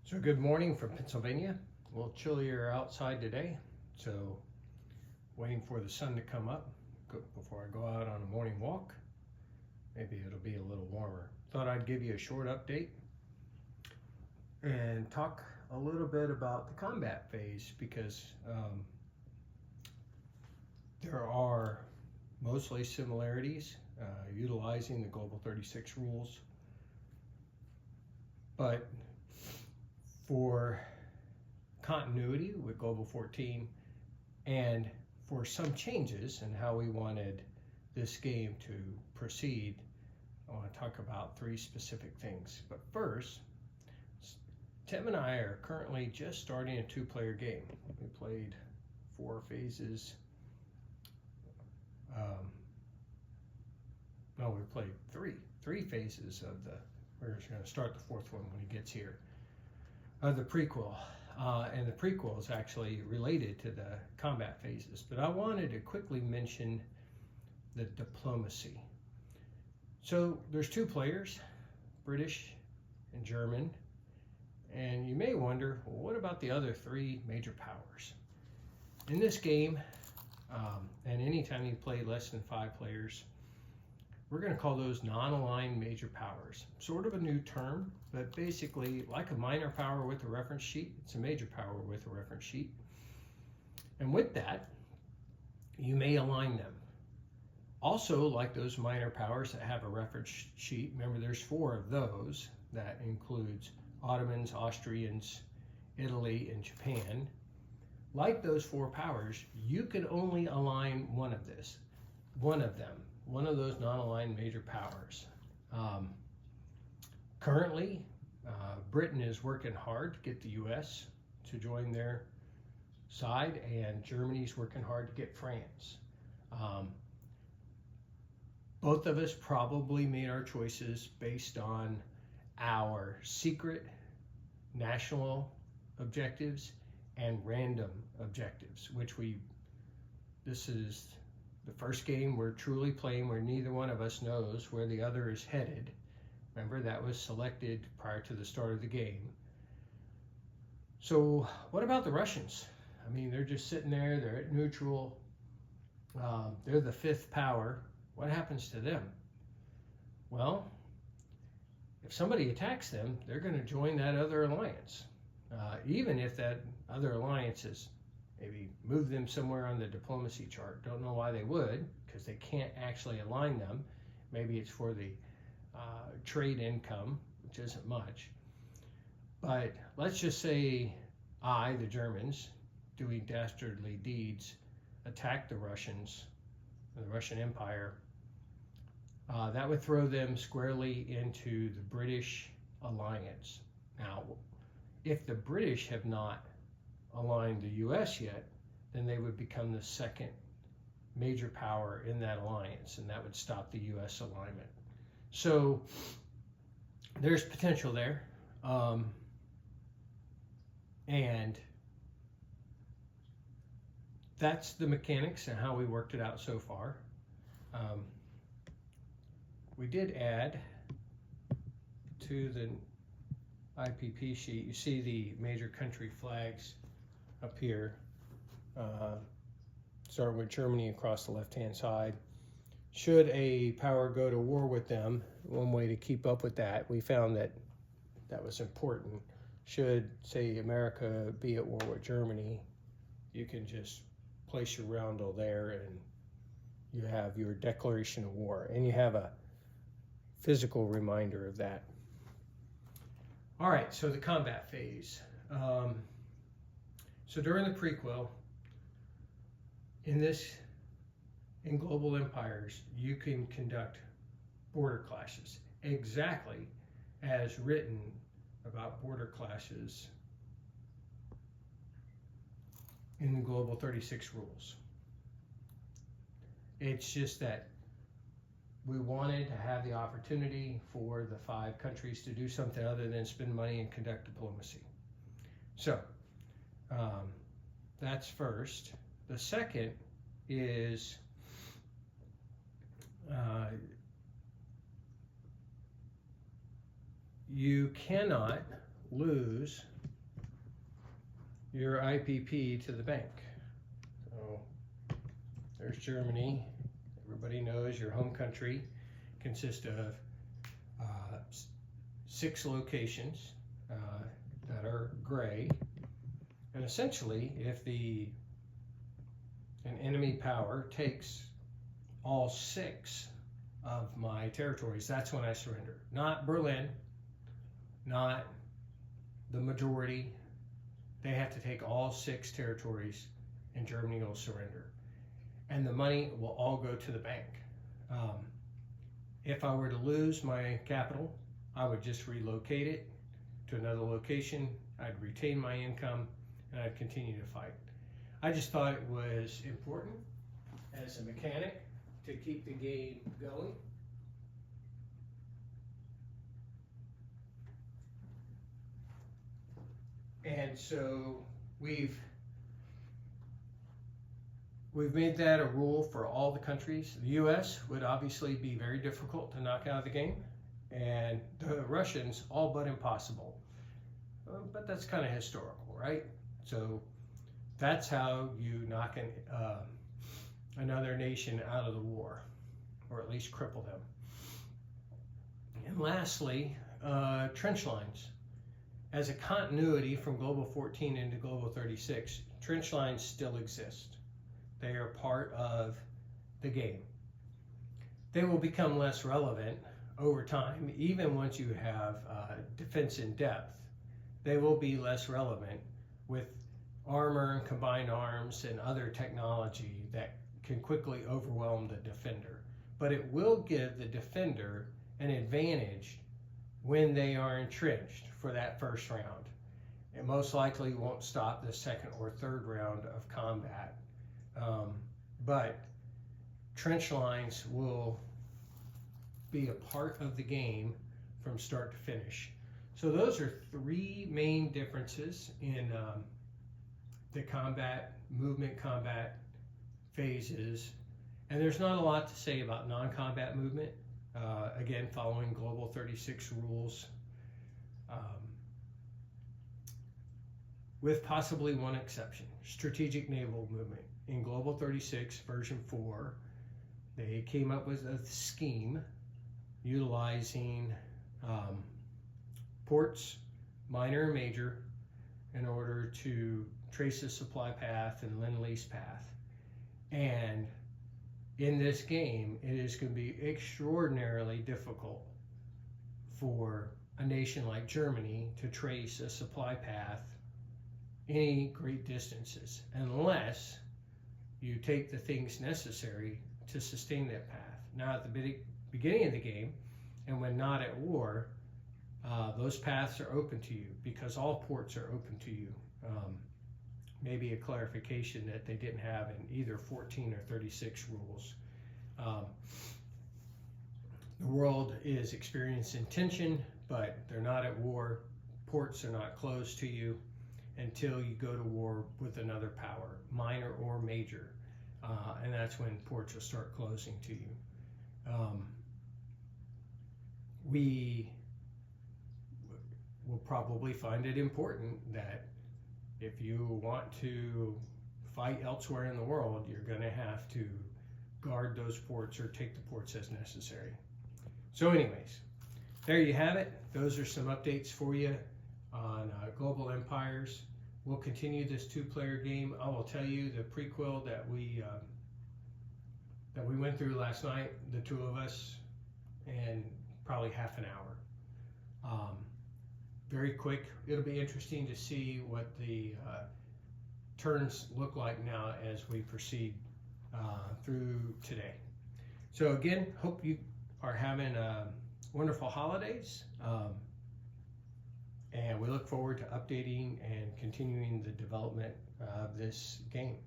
So good morning from Pennsylvania. A little chillier outside today, so waiting for the sun to come up before I go out on a morning walk. Maybe it'll be a little warmer. Thought I'd give you a short update and talk a little bit about the combat phase because there are mostly similarities utilizing the Global 36 rules, but for continuity with Global 14 and for some changes in how we wanted this game to proceed, I want to talk about three specific things. But first, Tim and I are currently just starting a two-player game. We played 4 phases. No, we played three phases of the, we're going to start the 4th one when he gets here. The prequel, and the prequel is actually related to the combat phases, but I wanted to quickly mention the diplomacy. So there's 2 players, British and German, and you may wonder, well, what about the other 3 major powers? In this game, and anytime you play less than 5 players, we're going to call those non-aligned major powers. Sort of a new term, but basically like a minor power with a reference sheet, it's a major power with a reference sheet. And with that, you may align them. Also, like those minor powers that have a reference sheet, remember there's 4 of those. That includes Ottomans, Austrians, Italy, and Japan. Like those 4 powers, you can only align one of them. One of those non-aligned major powers. Currently, Britain is working hard to get the US to join their side, and Germany's working hard to get France. Both of us probably made our choices based on our secret national objectives and random objectives, this is the first game we're truly playing where neither one of us knows where the other is headed. Remember, that was selected prior to the start of the game. So what about the Russians? I mean, they're just sitting there, they're at neutral. They're the 5th power. What happens to them? Well, if somebody attacks them, they're going to join that other alliance. Even if that other alliance is maybe move them somewhere on the diplomacy chart. Don't know why they would, because they can't actually align them. Maybe it's for the trade income, which isn't much. But let's just say the Germans, doing dastardly deeds, attack the Russians, the Russian Empire. That would throw them squarely into the British alliance. Now, if the British have not aligned the US yet, then they would become the 2nd major power in that alliance, and that would stop the US alignment. So there's potential there, and that's the mechanics and how we worked it out so far. We did add to the IPP sheet, you see the major country flags up here, starting with Germany across the left-hand side. Should a power go to war with them, one way to keep up with that, we found that was important. Should, say, America be at war with Germany, you can just place your roundel there and you have your declaration of war, and you have a physical reminder of that. All right, so the combat phase. So during the prequel, in global empires, you can conduct border clashes, exactly as written about border clashes in the Global 36 rules. It's just that we wanted to have the opportunity for the 5 countries to do something other than spend money and conduct diplomacy. So that's first. The second is you cannot lose your IPP to the bank. So there's Germany. Everybody knows your home country consists of 6 locations that are gray. And essentially, if an enemy power takes all 6 of my territories, that's when I surrender. Not Berlin, not the majority. They have to take all 6 territories and Germany will surrender. And the money will all go to the bank. If I were to lose my capital, I would just relocate it to another location. I'd retain my income and I'd continue to fight. I just thought it was important as a mechanic to keep the game going. And so we've made that a rule for all the countries. The US would obviously be very difficult to knock out of the game, and the Russians all but impossible. But that's kind of historical, right? So that's how you knock another nation out of the war, or at least cripple them. And lastly, trench lines. As a continuity from Global 14 into Global 36, trench lines still exist. They are part of the game. They will become less relevant over time, even once you have defense in depth. They will be less relevant with armor and combined arms and other technology that can quickly overwhelm the defender. But it will give the defender an advantage when they are entrenched for that first round. It most likely won't stop the second or third round of combat. But trench lines will be a part of the game from start to finish. So those are 3 main differences in the movement combat phases. And there's not a lot to say about non-combat movement. Again, following Global 36 rules, with possibly one exception: strategic naval movement. In Global 36 version 4, they came up with a scheme utilizing ports, minor and major, in order to trace the supply path and Lend-Lease path. And in this game, it is going to be extraordinarily difficult for a nation like Germany to trace a supply path any great distances, unless you take the things necessary to sustain that path. Now, at the beginning of the game, and when not at war, those paths are open to you because all ports are open to you. Maybe a clarification that they didn't have in either 14 or 36 rules. The world is experiencing tension, but they're not at war. Ports are not closed to you until you go to war with another power, minor or major. And that's when ports will start closing to you. We will probably find it important that if you want to fight elsewhere in the world, you're going to have to guard those ports or take the ports as necessary. So anyways, there you have it. Those are some updates for you on Global Empires. We'll continue this 2-player game. I will tell you the prequel that we went through last night, the 2 of us, in probably half an hour. Very quick. It'll be interesting to see what the turns look like now as we proceed through today. So again, hope you are having wonderful holidays. And we look forward to updating and continuing the development of this game.